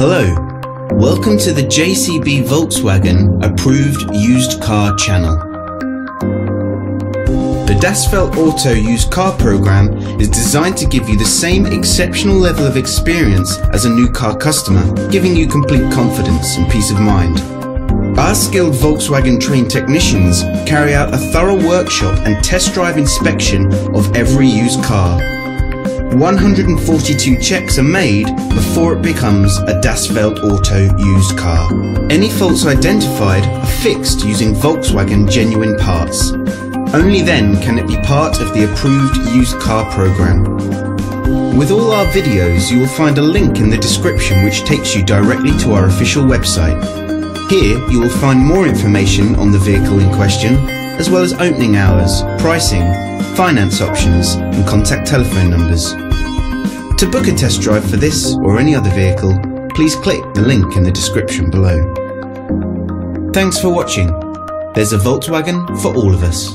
Hello, welcome to the JCB Volkswagen Approved Used Car channel. The Das Feld Auto Used Car program is designed to give you the same exceptional level of experience as a new car customer, giving you complete confidence and peace of mind. Our skilled Volkswagen trained technicians carry out a thorough workshop and test drive inspection of every used car. 142 checks are made before it becomes a Das Feld Auto used car. Any faults identified are fixed using Volkswagen genuine parts. Only then can it be part of the approved used car program. With all our videos, you will find a link in the description which takes you directly to our official website. Here you will find more information on the vehicle in question, as well as opening hours, pricing, finance options and contact telephone numbers. To book a test drive for this or any other vehicle, please click the link in the description below. Thanks for watching. There's a Volkswagen for all of us.